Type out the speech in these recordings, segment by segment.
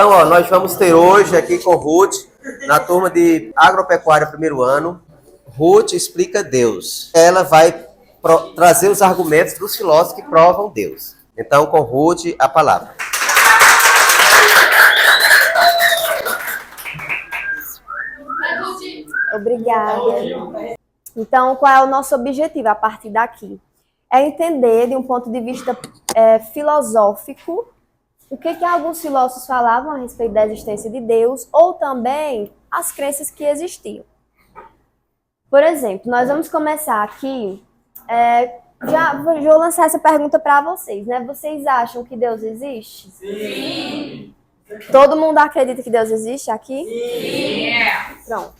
Então, nós vamos ter hoje aqui com Ruth, na turma de Agropecuária primeiro ano, Ruth explica Deus. Ela vai trazer os argumentos dos filósofos que provam Deus. Então, com Ruth, a palavra. Obrigada. Então, qual é o nosso objetivo a partir daqui? É entender, de um ponto de vista filosófico, o que alguns filósofos falavam a respeito da existência de Deus, ou também as crenças que existiam. Por exemplo, nós vamos começar aqui, já vou lançar essa pergunta para vocês, né? Vocês acham que Deus existe? Sim! Todo mundo acredita que Deus existe aqui? Sim! Pronto.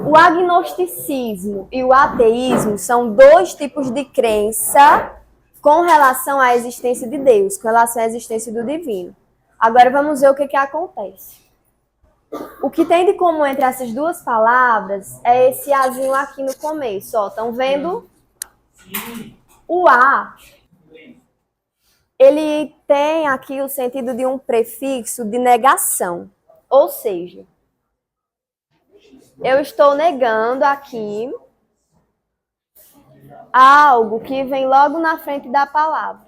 O agnosticismo e o ateísmo são dois tipos de crença com relação à existência de Deus, com relação à existência do divino. Agora vamos ver o que acontece. O que tem de comum entre essas duas palavras é esse azinho aqui no começo. Estão vendo? O A, ele tem aqui o sentido de um prefixo de negação. Ou seja, eu estou negando aqui algo que vem logo na frente da palavra.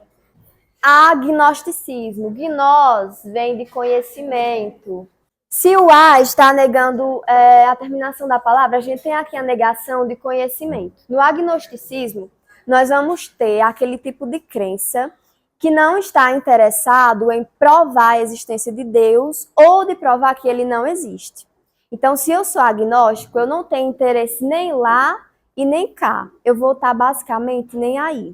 Agnosticismo. Gnós vem de conhecimento. Se o A está negando a terminação da palavra, a gente tem aqui a negação de conhecimento. No agnosticismo, nós vamos ter aquele tipo de crença que não está interessado em provar a existência de Deus ou de provar que ele não existe. Então, se eu sou agnóstico, eu não tenho interesse nem lá e nem cá. Eu vou estar basicamente nem aí.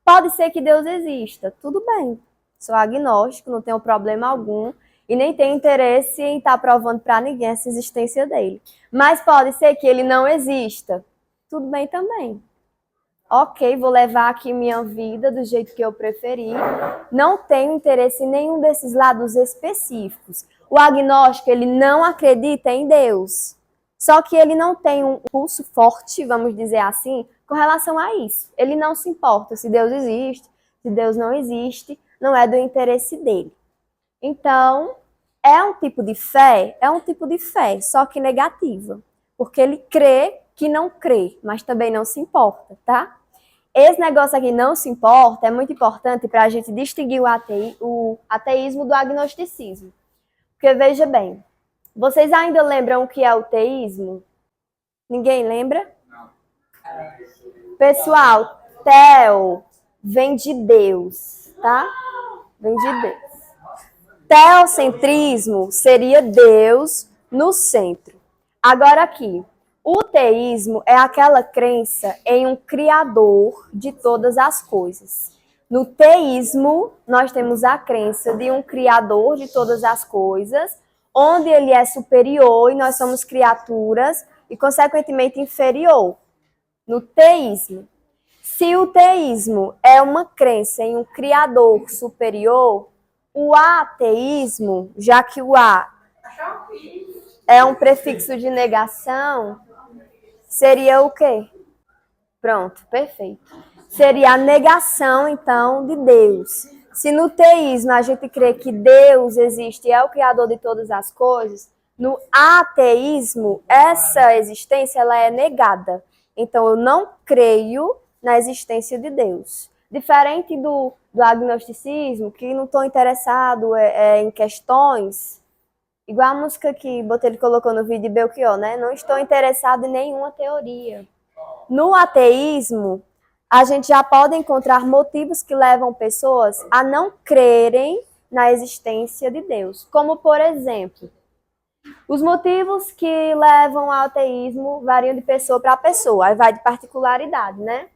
Pode ser que Deus exista, tudo bem. Sou agnóstico, não tenho problema algum e nem tenho interesse em estar provando para ninguém essa existência dele. Mas pode ser que ele não exista, tudo bem também. Ok, vou levar aqui minha vida do jeito que eu preferir. Não tenho interesse em nenhum desses lados específicos. O agnóstico, ele não acredita em Deus. Só que ele não tem um pulso forte, vamos dizer assim, com relação a isso. Ele não se importa se Deus existe, se Deus não existe, não é do interesse dele. Então, é um tipo de fé, só que negativa. Porque ele crê que não crê, mas também não se importa, tá? Esse negócio aqui, não se importa, é muito importante para a gente distinguir o ateísmo do agnosticismo. Porque, veja bem, vocês ainda lembram o que é o teísmo? Ninguém lembra? Não. Pessoal, Theo vem de Deus, tá? Vem de Deus. Teocentrismo seria Deus no centro. Agora aqui, o teísmo é aquela crença em um criador de todas as coisas. No teísmo, nós temos a crença de um criador de todas as coisas, onde ele é superior e nós somos criaturas e, consequentemente, inferior. No teísmo. Se o teísmo é uma crença em um criador superior, o ateísmo, já que o A é um prefixo de negação, seria o quê? Pronto, perfeito. Seria a negação, então, de Deus. Se no teísmo a gente crê que Deus existe e é o criador de todas as coisas, no ateísmo, essa existência ela é negada. Então, eu não creio na existência de Deus. Diferente do agnosticismo, que não estou interessado em questões, igual a música que Botelho colocou no vídeo de Belchior, né? Não estou interessado em nenhuma teoria. No ateísmo, a gente já pode encontrar motivos que levam pessoas a não crerem na existência de Deus. Como, por exemplo, os motivos que levam ao ateísmo variam de pessoa para pessoa, aí vai de particularidade, né?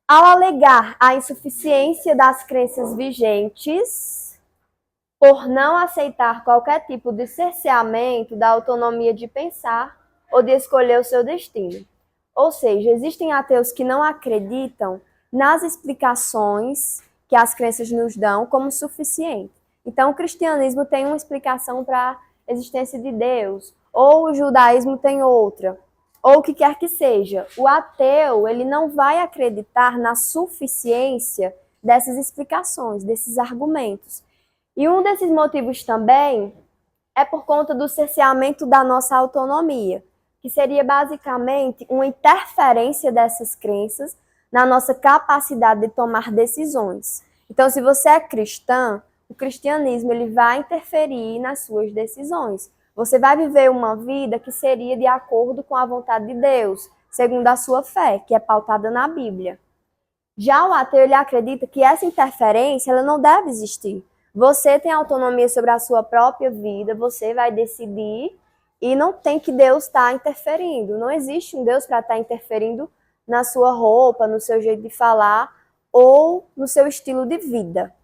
Ao alegar a insuficiência das crenças vigentes, por não aceitar qualquer tipo de cerceamento da autonomia de pensar ou de escolher o seu destino. Ou seja, existem ateus que não acreditam nas explicações que as crenças nos dão como suficiente. Então, o cristianismo tem uma explicação para a existência de Deus, ou o judaísmo tem outra, ou o que quer que seja. O ateu, ele não vai acreditar na suficiência dessas explicações, desses argumentos. E um desses motivos também é por conta do cerceamento da nossa autonomia, que seria basicamente uma interferência dessas crenças na nossa capacidade de tomar decisões. Então, se você é cristã, o cristianismo ele vai interferir nas suas decisões. Você vai viver uma vida que seria de acordo com a vontade de Deus, segundo a sua fé, que é pautada na Bíblia. Já o ateu, ele acredita que essa interferência ela não deve existir. Você tem autonomia sobre a sua própria vida, você vai decidir e não tem que Deus estar interferindo. Não existe um Deus para estar interferindo na sua roupa, no seu jeito de falar ou no seu estilo de vida.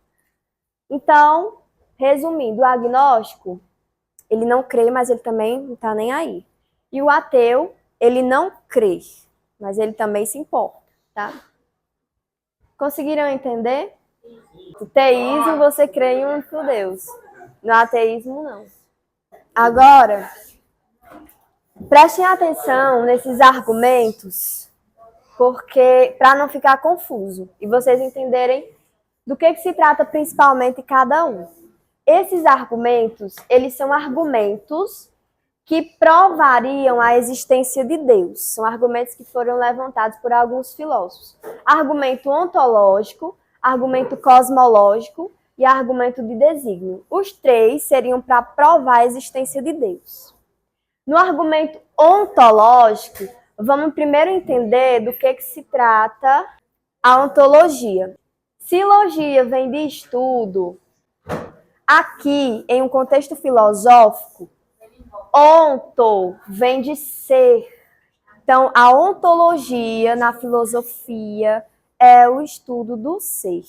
Então, resumindo, o agnóstico, ele não crê, mas ele também não está nem aí. E o ateu, ele não crê, mas ele também se importa, tá? Conseguiram entender? No teísmo, você crê em um único Deus. No ateísmo, não. Agora, prestem atenção nesses argumentos, porque para não ficar confuso e vocês entenderem do que se trata principalmente cada um. Esses argumentos, eles são argumentos que provariam a existência de Deus. São argumentos que foram levantados por alguns filósofos. Argumento ontológico, argumento cosmológico e argumento de desígnio. Os três seriam para provar a existência de Deus. No argumento ontológico, vamos primeiro entender do que se trata a ontologia. Silogia vem de estudo. Aqui, em um contexto filosófico, onto vem de ser. Então, a ontologia na filosofia é o estudo do ser.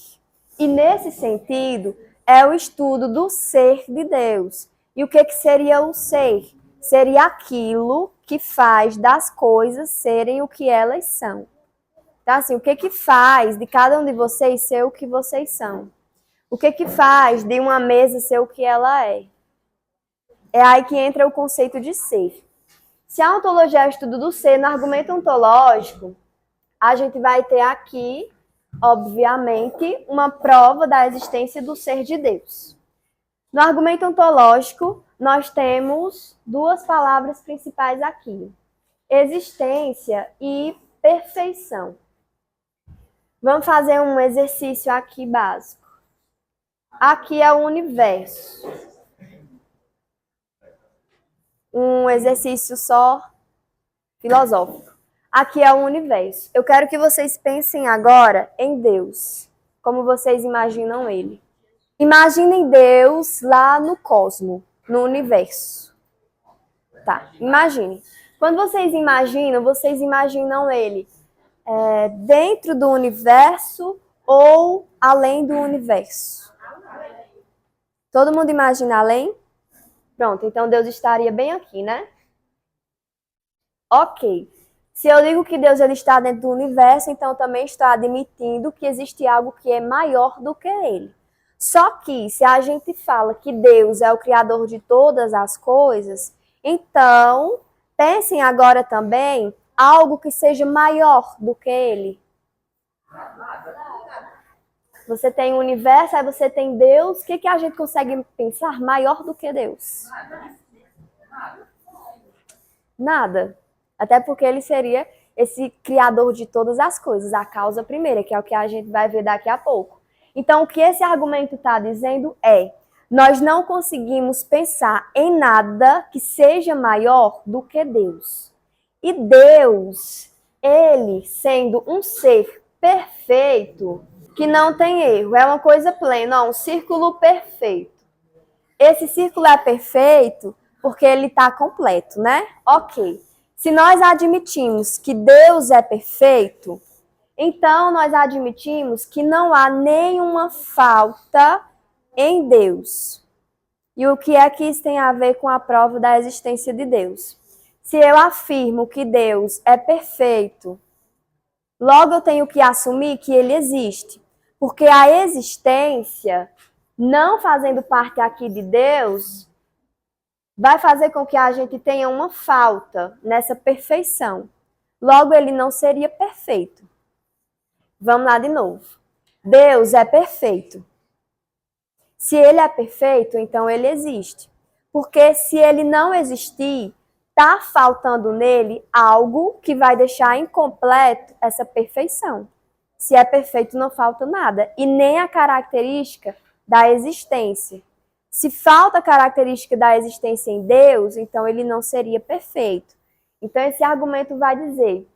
E nesse sentido, é o estudo do ser de Deus. E o que seria o ser? Seria aquilo que faz das coisas serem o que elas são. Então, assim, o que faz de cada um de vocês ser o que vocês são? O que faz de uma mesa ser o que ela é? É aí que entra o conceito de ser. Se a ontologia é o estudo do ser, no argumento ontológico, a gente vai ter aqui, obviamente, uma prova da existência do ser de Deus. No argumento ontológico, nós temos duas palavras principais aqui: existência e perfeição. Vamos fazer um exercício aqui básico. Aqui é o universo. Um exercício só filosófico. Aqui é o universo. Eu quero que vocês pensem agora em Deus, como vocês imaginam ele. Imaginem Deus lá no cosmo, no universo. Tá, imaginem. Quando vocês imaginam ele dentro do universo ou além do universo? Todo mundo imagina além? Pronto, então Deus estaria bem aqui, né? Ok. Se eu digo que Deus ele está dentro do universo, então eu também estou admitindo que existe algo que é maior do que ele. Só que se a gente fala que Deus é o criador de todas as coisas, então pensem agora também algo que seja maior do que ele. Você tem o universo, aí você tem Deus. O que a gente consegue pensar maior do que Deus? Nada. Até porque ele seria esse criador de todas as coisas, a causa primeira, que é o que a gente vai ver daqui a pouco. Então, o que esse argumento está dizendo é: nós não conseguimos pensar em nada que seja maior do que Deus. E Deus, ele sendo um ser perfeito, que não tem erro, é uma coisa plena, um círculo perfeito. Esse círculo é perfeito porque ele está completo, né? Ok. Se nós admitimos que Deus é perfeito, então nós admitimos que não há nenhuma falta em Deus. E o que é que isso tem a ver com a prova da existência de Deus? Se eu afirmo que Deus é perfeito, logo eu tenho que assumir que ele existe. Porque a existência, não fazendo parte aqui de Deus, vai fazer com que a gente tenha uma falta nessa perfeição. Logo, ele não seria perfeito. Vamos lá de novo. Deus é perfeito. Se ele é perfeito, então ele existe. Porque se ele não existir, está faltando nele algo que vai deixar incompleto essa perfeição. Se é perfeito, não falta nada. E nem a característica da existência. Se falta a característica da existência em Deus, então ele não seria perfeito. Então esse argumento vai dizer: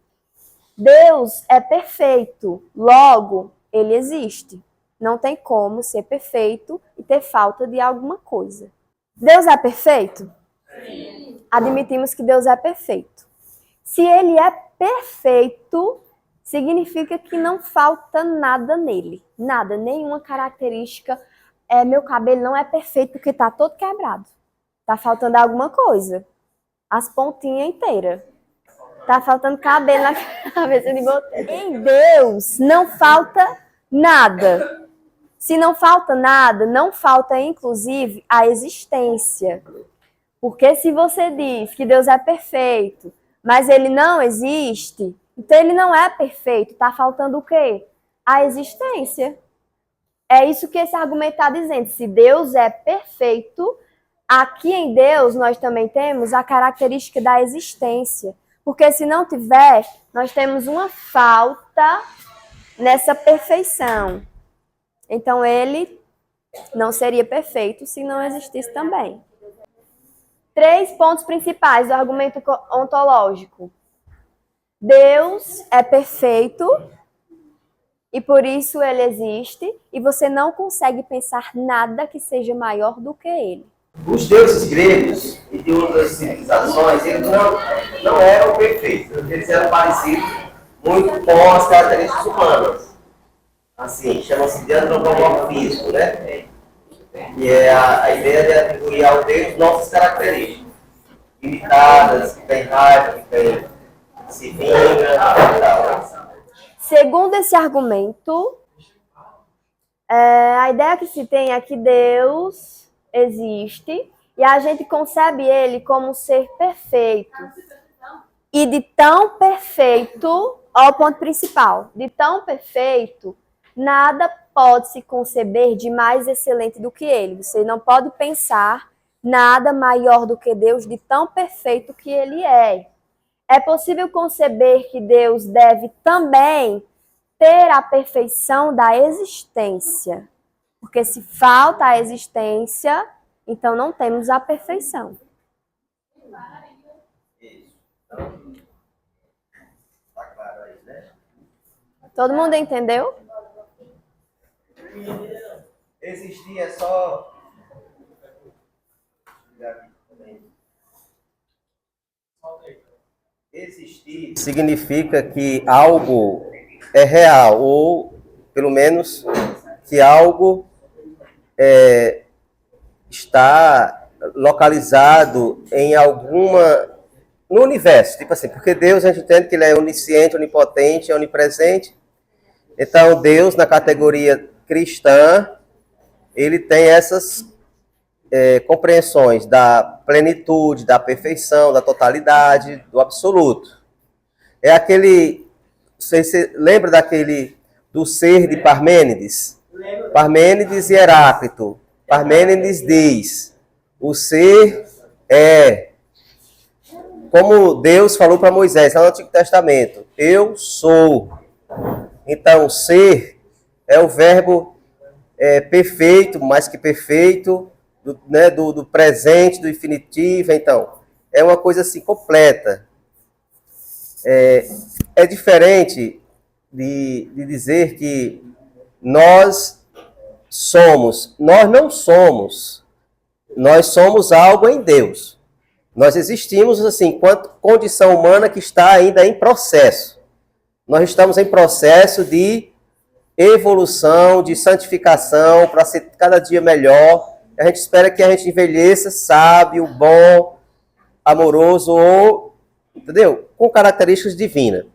Deus é perfeito, logo ele existe. Não tem como ser perfeito e ter falta de alguma coisa. Deus é perfeito? Sim. Admitimos que Deus é perfeito. Se ele é perfeito, significa que não falta nada nele. Nada, nenhuma característica. Meu cabelo não é perfeito porque está todo quebrado. Está faltando alguma coisa. As pontinhas inteiras. Está faltando cabelo na cabeça de boteiro. Em Deus não falta nada. Se não falta nada, não falta inclusive a existência. Porque se você diz que Deus é perfeito, mas ele não existe, então ele não é perfeito. Está faltando o quê? A existência. É isso que esse argumento está dizendo. Se Deus é perfeito, aqui em Deus nós também temos a característica da existência. Porque se não tiver, nós temos uma falta nessa perfeição. Então ele não seria perfeito se não existisse também. 3 pontos principais do argumento ontológico. Deus é perfeito e por isso ele existe e você não consegue pensar nada que seja maior do que ele. Os deuses gregos e de outras civilizações, eles não eram perfeitos. Eles eram parecidos muito com as características humanas. Assim, chama-se de antropomorfismo, né? E é a ideia de atribuir ao Deus nossas características. Limitadas, que tem raiva, que tem se vinga e tal. Segundo esse argumento, a ideia que se tem é que Deus existe e a gente concebe ele como um ser perfeito. E de tão perfeito, ó, o ponto principal, de tão perfeito, nada pode se conceber de mais excelente do que ele. Você não pode pensar nada maior do que Deus, de tão perfeito que ele é. É possível conceber que Deus deve também ter a perfeição da existência. Porque se falta a existência, então não temos a perfeição. Todo mundo entendeu? Existir é só... Existir significa que algo é real, ou pelo menos que algo está localizado em no universo, tipo assim, porque Deus a gente entende que ele é onisciente, onipotente, onipresente. Então Deus, na categoria cristã, ele tem essas compreensões da plenitude, da perfeição, da totalidade, do absoluto. É aquele, você lembra do ser de Parmênides? Parmênides e Heráclito. Parmênides diz, o ser é, como Deus falou para Moisés, lá no Antigo Testamento, eu sou. Então, ser é o verbo perfeito, mais que perfeito, do presente, do infinitivo. Então, é uma coisa assim completa. É diferente de dizer que nós não somos, nós somos algo em Deus. Nós existimos assim, enquanto condição humana que está ainda em processo. Nós estamos em processo de evolução, de santificação, para ser cada dia melhor. A gente espera que a gente envelheça sábio, bom, amoroso, ou, entendeu? Com características divinas.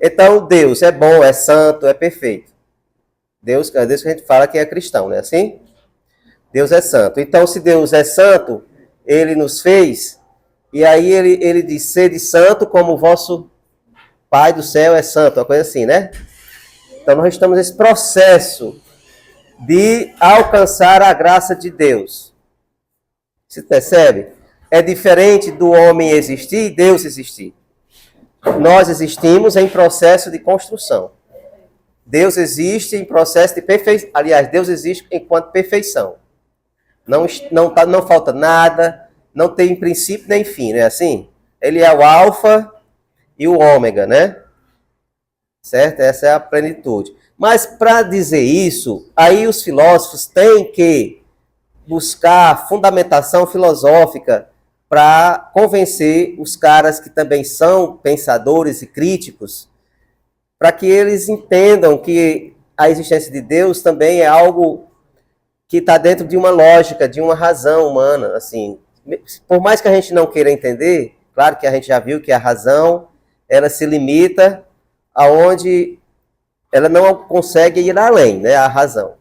Então, Deus é bom, é santo, é perfeito. Deus que a gente fala que é cristão, não é assim? Deus é santo. Então, se Deus é santo, ele nos fez, e aí ele diz, sede santo como o vosso Pai do céu é santo, uma coisa assim, né? Então, nós estamos nesse processo de alcançar a graça de Deus. Você percebe? É diferente do homem existir e Deus existir. Nós existimos em processo de construção. Deus existe em processo de perfeição. Aliás, Deus existe enquanto perfeição. Não falta nada, não tem princípio nem fim, não é assim? Ele é o alfa e o ômega, né? Certo? Essa é a plenitude. Mas para dizer isso, aí os filósofos têm que buscar fundamentação filosófica para convencer os caras que também são pensadores e críticos, para que eles entendam que a existência de Deus também é algo que está dentro de uma lógica, de uma razão humana. Assim, por mais que a gente não queira entender, claro que a gente já viu que a razão ela se limita aonde ela não consegue ir além, né? A razão.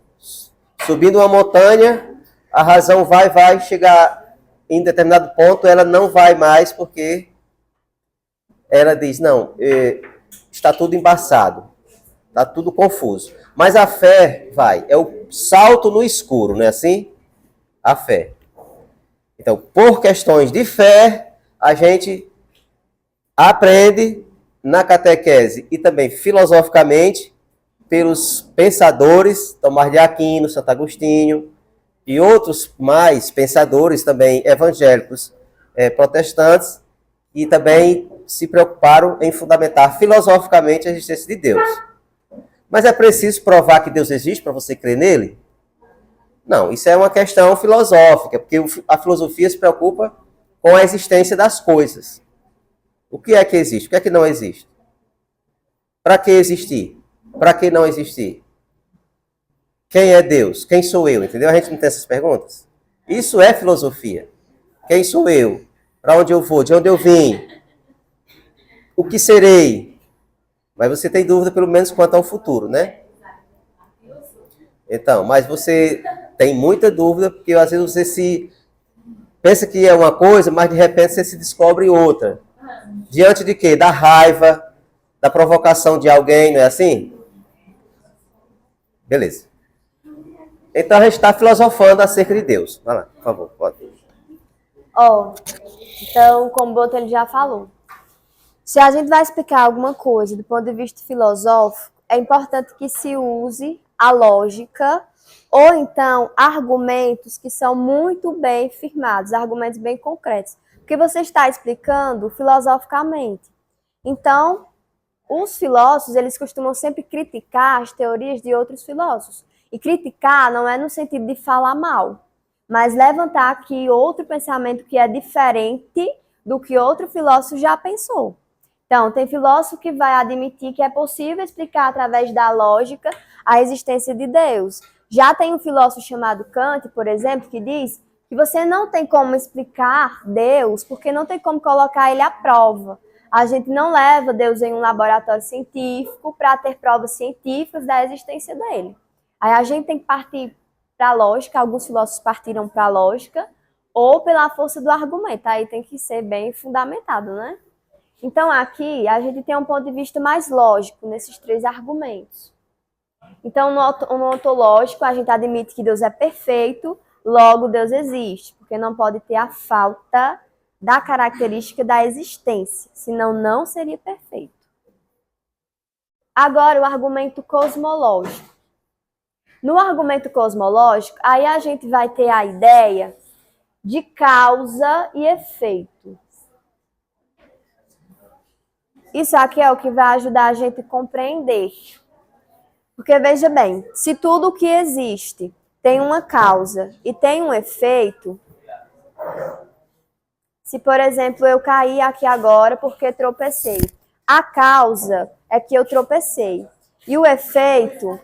Subindo uma montanha, a razão vai chegar em determinado ponto, ela não vai mais porque ela diz, não, está tudo embaçado, está tudo confuso. Mas a fé vai, é o salto no escuro, não é assim? A fé. Então, por questões de fé, a gente aprende na catequese e também filosoficamente pelos pensadores, Tomás de Aquino, Santo Agostinho e outros mais pensadores também evangélicos, protestantes, e também se preocuparam em fundamentar filosoficamente a existência de Deus. Mas é preciso provar que Deus existe para você crer nele? Não, isso é uma questão filosófica, porque a filosofia se preocupa com a existência das coisas. O que é que existe? O que é que não existe? Para que existir? Para que não existir? Quem é Deus? Quem sou eu? Entendeu? A gente não tem essas perguntas? Isso é filosofia. Quem sou eu? Para onde eu vou? De onde eu vim? O que serei? Mas você tem dúvida pelo menos quanto ao futuro, né? Então, mas você tem muita dúvida porque às vezes você pensa que é uma coisa, mas de repente você se descobre outra. Diante de quê? Da raiva, da provocação de alguém, não é assim? Beleza. Então a gente está filosofando acerca de Deus. Vai lá, por favor, pode. Então, como o Botelho já falou, se a gente vai explicar alguma coisa do ponto de vista filosófico, é importante que se use a lógica ou então argumentos que são muito bem firmados, argumentos bem concretos, porque você está explicando filosoficamente. Então, os filósofos, eles costumam sempre criticar as teorias de outros filósofos. E criticar não é no sentido de falar mal, mas levantar aqui outro pensamento que é diferente do que outro filósofo já pensou. Então, tem filósofo que vai admitir que é possível explicar através da lógica a existência de Deus. Já tem um filósofo chamado Kant, por exemplo, que diz que você não tem como explicar Deus porque não tem como colocar ele à prova. A gente não leva Deus em um laboratório científico para ter provas científicas da existência dele. Aí a gente tem que partir para a lógica, alguns filósofos partiram para a lógica, ou pela força do argumento. Aí tem que ser bem fundamentado, né? Então aqui a gente tem um ponto de vista mais lógico nesses três argumentos. Então no ontológico a gente admite que Deus é perfeito, logo Deus existe, porque não pode ter a falta da característica da existência, senão não seria perfeito. Agora o argumento cosmológico. No argumento cosmológico, aí a gente vai ter a ideia de causa e efeito. Isso aqui é o que vai ajudar a gente a compreender. Porque, veja bem, se tudo que existe tem uma causa e tem um efeito, se, por exemplo, eu caí aqui agora porque tropecei, a causa é que eu tropecei e o efeito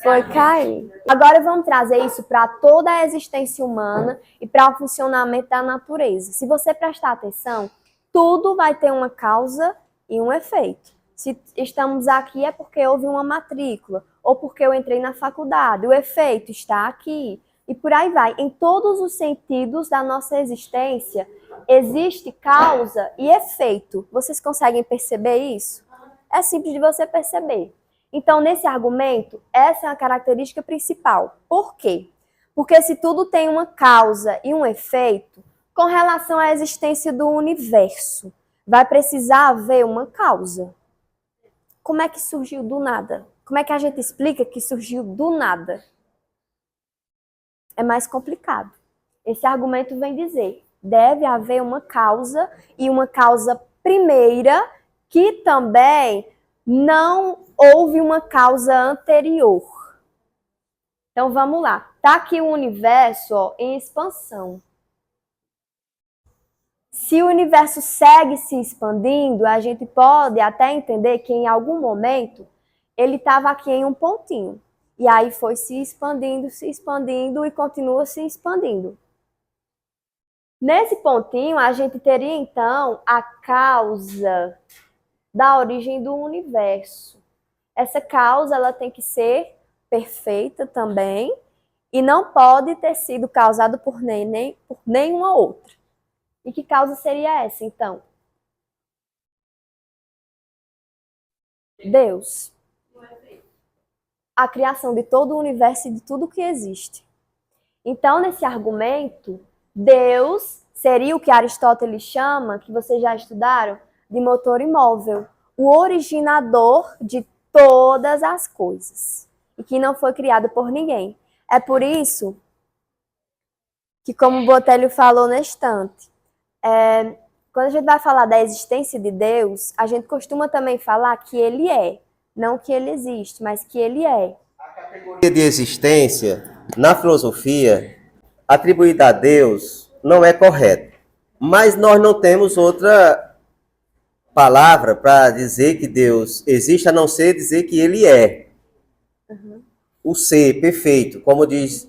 foi cair. Agora vamos trazer isso para toda a existência humana e para o funcionamento da natureza. Se você prestar atenção, tudo vai ter uma causa e um efeito. Se estamos aqui é porque houve uma matrícula, ou porque eu entrei na faculdade. O efeito está aqui. E por aí vai. Em todos os sentidos da nossa existência, existe causa e efeito. Vocês conseguem perceber isso? É simples de você perceber. Então, nesse argumento, essa é a característica principal. Por quê? Porque se tudo tem uma causa e um efeito, com relação à existência do universo, vai precisar haver uma causa. Como é que surgiu do nada? Como é que a gente explica que surgiu do nada? É mais complicado. Esse argumento vem dizer, deve haver uma causa e uma causa primeira que também não houve uma causa anterior. Então vamos lá. Tá aqui o universo, ó, em expansão. Se o universo segue se expandindo, a gente pode até entender que em algum momento ele estava aqui em um pontinho. E aí foi se expandindo e continua se expandindo. Nesse pontinho, a gente teria então a causa da origem do universo. Essa causa ela tem que ser perfeita também e não pode ter sido causada por nenhuma outra. E que causa seria essa, então? Deus. A criação de todo o universo e de tudo que existe. Então, nesse argumento, Deus seria o que Aristóteles chama, que vocês já estudaram, de motor imóvel, o originador de todas as coisas, e que não foi criado por ninguém. É por isso que, como Botelho falou na estante, quando a gente vai falar da existência de Deus, a gente costuma também falar que ele é, não que ele existe, mas que ele é. A categoria de existência, na filosofia, atribuída a Deus, não é correta. Mas nós não temos outra palavra para dizer que Deus existe, a não ser dizer que ele é. O ser perfeito, como diz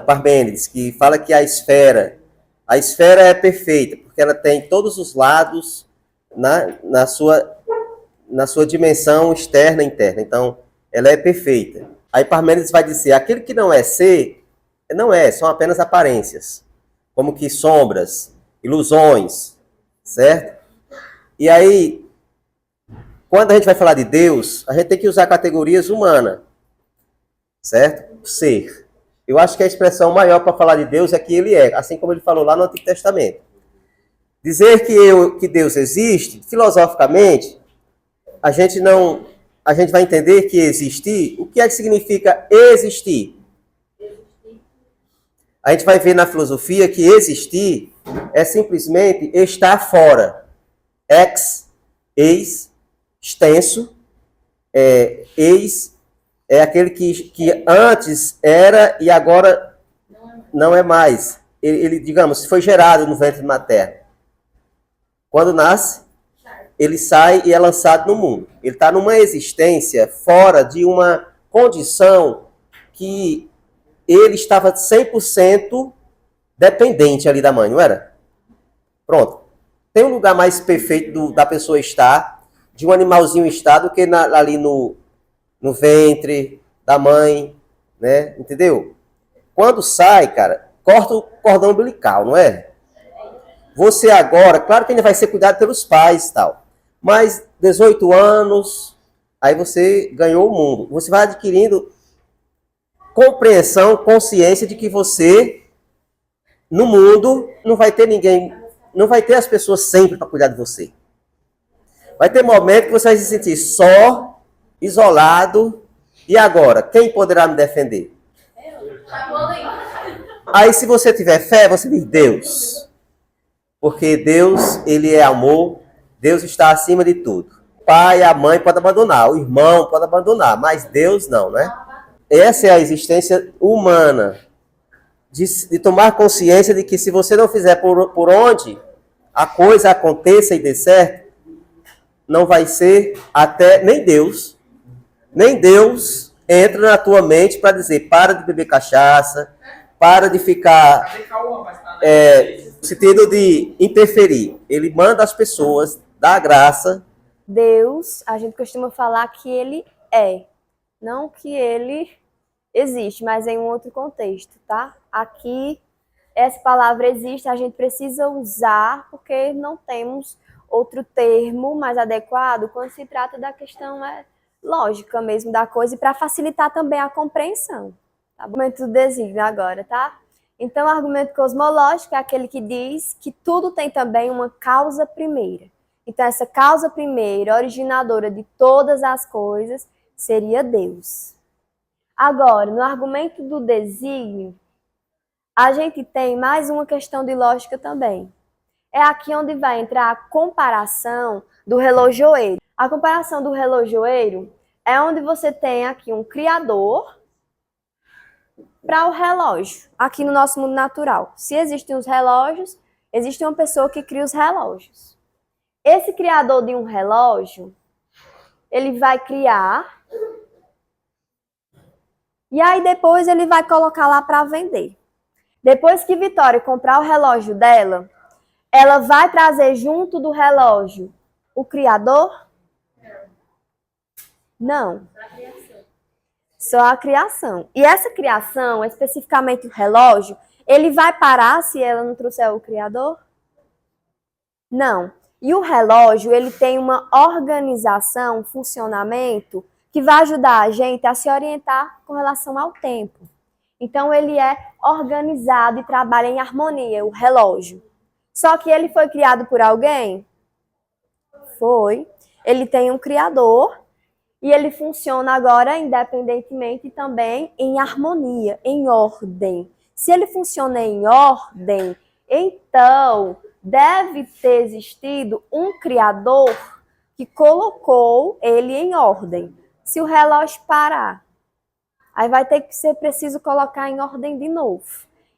Parmênides, que fala que a esfera é perfeita, porque ela tem todos os lados na sua dimensão externa e interna. Então, ela é perfeita. Aí Parmênides vai dizer, aquele que não é ser, não é, são apenas aparências, como que sombras, ilusões, certo? E aí, quando a gente vai falar de Deus, a gente tem que usar categorias humanas, certo? Ser. Eu acho que a expressão maior para falar de Deus é que ele é, assim como ele falou lá no Antigo Testamento. Dizer que Deus existe, filosoficamente, a gente vai entender que existir, o que é que significa existir? A gente vai ver na filosofia que existir é simplesmente estar fora. Ex, extenso, ex é aquele que antes era e agora não é mais. Ele, digamos, foi gerado no ventre materno. Quando nasce, ele sai e é lançado no mundo. Ele está numa existência fora de uma condição que ele estava 100% dependente ali da mãe, não era? Pronto. Tem um lugar mais perfeito da pessoa estar, de um animalzinho estar, do que ali no ventre da mãe, né? Entendeu? Quando sai, cara, corta o cordão umbilical, não é? Você agora, claro que ainda vai ser cuidado pelos pais e tal, mas 18 anos, aí você ganhou o mundo. Você vai adquirindo compreensão, consciência de que você, no mundo, não vai ter ninguém, não vai ter as pessoas sempre para cuidar de você. Vai ter momento que você vai se sentir só, isolado, e agora, quem poderá me defender? Aí se você tiver fé, você diz Deus. Porque Deus, ele é amor, Deus está acima de tudo. O pai, a mãe pode abandonar, o irmão pode abandonar, mas Deus não, né? Essa é a existência humana, de tomar consciência de que se você não fizer por onde a coisa aconteça e dê certo, não vai ser até nem Deus entra na tua mente para dizer, para de beber cachaça, para de ficar, no sentido de interferir. Ele manda as pessoas, dá graça. Deus, a gente costuma falar que ele é, não que ele existe, mas em um outro contexto, tá? Aqui, essa palavra existe, a gente precisa usar, porque não temos outro termo mais adequado quando se trata da questão lógica mesmo da coisa e para facilitar também a compreensão. Tá? Argumento do desígnio agora, tá? Então, o argumento cosmológico é aquele que diz que tudo tem também uma causa primeira. Então, essa causa primeira, originadora de todas as coisas, seria Deus. Agora, no argumento do desígnio, a gente tem mais uma questão de lógica também. É aqui onde vai entrar a comparação do relojoeiro. A comparação do relojoeiro é onde você tem aqui um criador para o relógio, aqui no nosso mundo natural. Se existem os relógios, existe uma pessoa que cria os relógios. Esse criador de um relógio, ele vai criar e aí depois ele vai colocar lá para vender. Depois que Vitória comprar o relógio dela, ela vai trazer junto do relógio o criador? Não. Só a criação. E essa criação, especificamente o relógio, ele vai parar se ela não trouxer o criador? Não. E o relógio, ele tem uma organização, um funcionamento, que vai ajudar a gente a se orientar com relação ao tempo. Então, ele é organizado e trabalha em harmonia, o relógio. Só que ele foi criado por alguém? Foi. Ele tem um criador e ele funciona agora independentemente também em harmonia, em ordem. Se ele funciona em ordem, então deve ter existido um criador que colocou ele em ordem. Se o relógio parar, aí vai ter que ser preciso colocar em ordem de novo.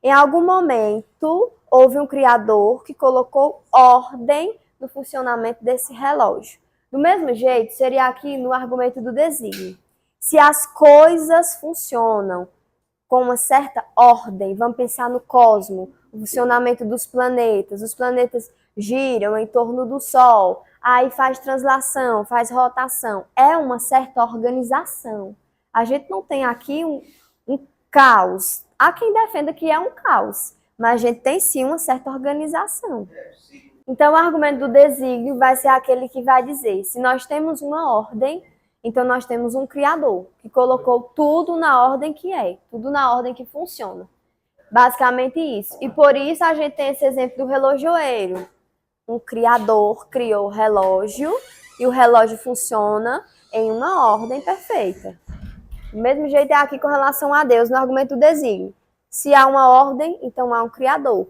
Em algum momento, houve um criador que colocou ordem no funcionamento desse relógio. Do mesmo jeito, seria aqui no argumento do desígnio. Se as coisas funcionam com uma certa ordem, vamos pensar no cosmos, o funcionamento dos planetas. Os planetas giram em torno do Sol, aí faz translação, faz rotação. É uma certa organização. A gente não tem aqui um caos. Há quem defenda que é um caos, mas a gente tem sim uma certa organização. Então, o argumento do desígnio vai ser aquele que vai dizer, se nós temos uma ordem, então nós temos um criador, que colocou tudo na ordem que é, tudo na ordem que funciona. Basicamente isso. E por isso a gente tem esse exemplo do relojoeiro. Um criador criou o relógio e o relógio funciona em uma ordem perfeita. Do mesmo jeito é aqui com relação a Deus, no argumento do desígnio. Se há uma ordem, então há um criador.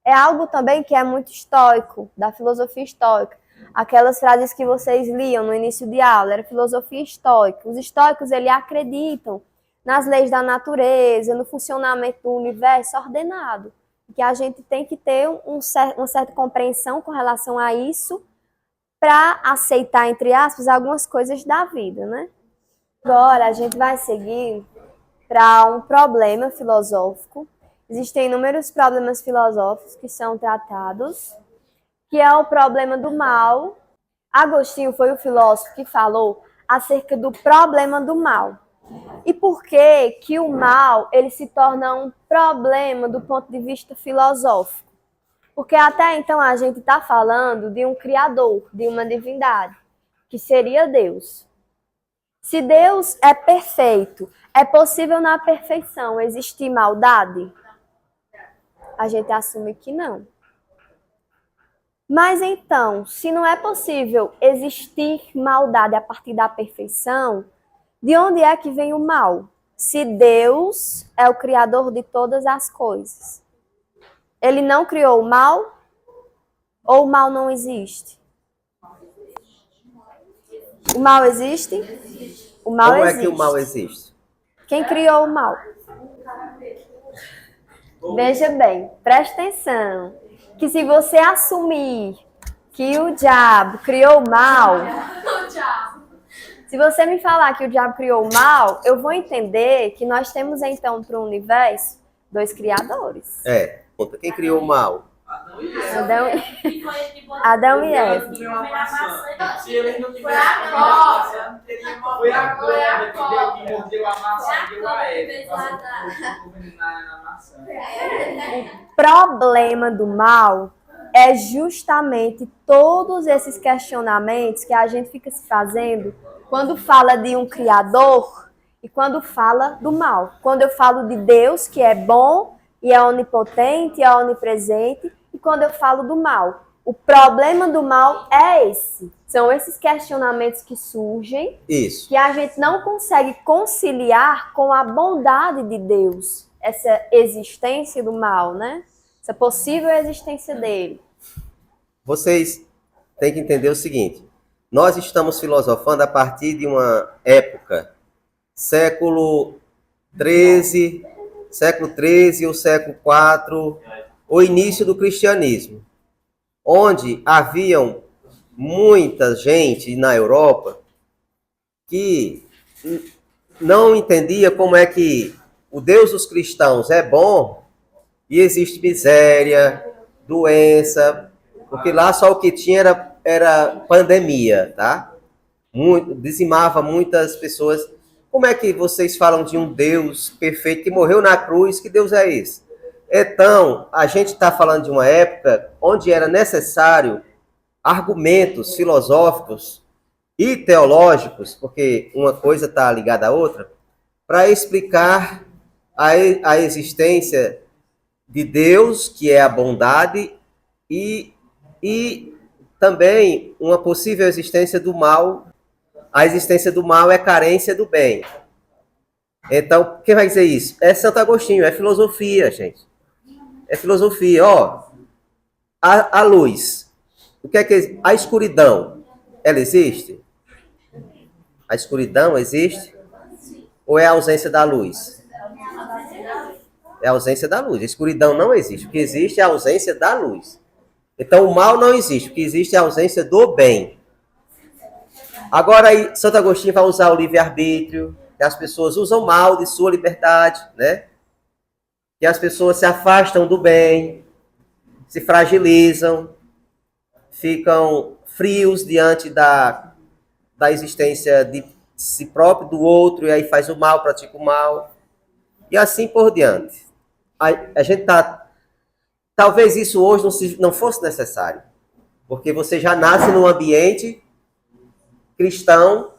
É algo também que é muito estoico, da filosofia estoica. Aquelas frases que vocês liam no início de aula, era filosofia estoica. Os estoicos, eles acreditam nas leis da natureza, no funcionamento do universo ordenado. Que a gente tem que ter uma certa compreensão com relação a isso para aceitar, entre aspas, algumas coisas da vida, né? Agora a gente vai seguir para um problema filosófico. Existem inúmeros problemas filosóficos que são tratados, que é o problema do mal. Agostinho foi o filósofo que falou acerca do problema do mal. E por que o mal ele se torna um problema do ponto de vista filosófico? Porque até então a gente está falando de um criador, de uma divindade, que seria Deus. Se Deus é perfeito, é possível na perfeição existir maldade? A gente assume que não. Mas então, se não é possível existir maldade a partir da perfeição, de onde é que vem o mal? Se Deus é o criador de todas as coisas, ele não criou o mal? Ou o mal não existe? O mal existe? O mal Como existe. é que o mal existe? Quem criou o mal? Veja bem, preste atenção, que se você assumir que o diabo criou o mal, se você me falar que o diabo criou o mal, eu vou entender que nós temos então para o universo dois criadores. Conta, quem criou o mal? Adão e Eva. Se eles não tivessem comido a maçã, não teria morrido. Foi a cobra que mordeu a maçã e deu a Eva. Na maçã. O problema do mal é justamente todos esses questionamentos que a gente fica se fazendo Quando fala de um criador e quando fala do mal. Quando eu falo de Deus, que é bom e é onipotente e é onipresente, e quando eu falo do mal. O problema do mal é esse. São esses questionamentos que surgem, Isso. que a gente não consegue conciliar com a bondade de Deus. Essa existência do mal, né? Essa possível existência dele. Vocês têm que entender o seguinte. Nós estamos filosofando a partir de uma época, século XIII ou século IV, o início do cristianismo, onde haviam muita gente na Europa que não entendia como é que o Deus dos cristãos é bom e existe miséria, doença, porque lá só o que tinha era pandemia, tá? Dizimava muitas pessoas. Como é que vocês falam de um Deus perfeito que morreu na cruz? Que Deus é esse? Então, a gente está falando de uma época onde era necessário argumentos filosóficos e teológicos, porque uma coisa está ligada à outra, para explicar a existência de Deus, que é a bondade, e também uma possível existência do mal. A existência do mal é carência do bem. Então, quem vai dizer isso? É Santo Agostinho, é filosofia, gente. É filosofia, ó. A luz. O que é a escuridão? Ela existe? A escuridão existe? Ou é a ausência da luz? É a ausência da luz. A escuridão não existe. O que existe é a ausência da luz. Então, o mal não existe. O que existe é a ausência do bem. Agora, aí, Santo Agostinho vai usar o livre-arbítrio, que as pessoas usam mal de sua liberdade, né? Que as pessoas se afastam do bem, se fragilizam, ficam frios diante da existência de si próprio, do outro, e aí faz o mal, pratica o mal, e assim por diante. A gente tá... Talvez isso hoje não fosse necessário, porque você já nasce num ambiente cristão,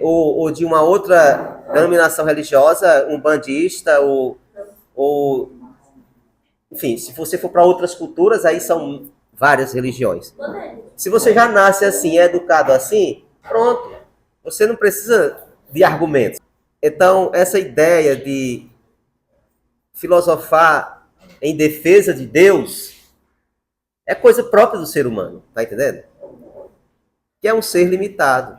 ou de uma outra denominação religiosa, umbandista, ou enfim, se você for para outras culturas, aí são várias religiões. Se você já nasce assim, é educado assim, pronto, você não precisa de argumentos. Então, essa ideia de filosofar em defesa de Deus é coisa própria do ser humano, tá entendendo? Que é um ser limitado.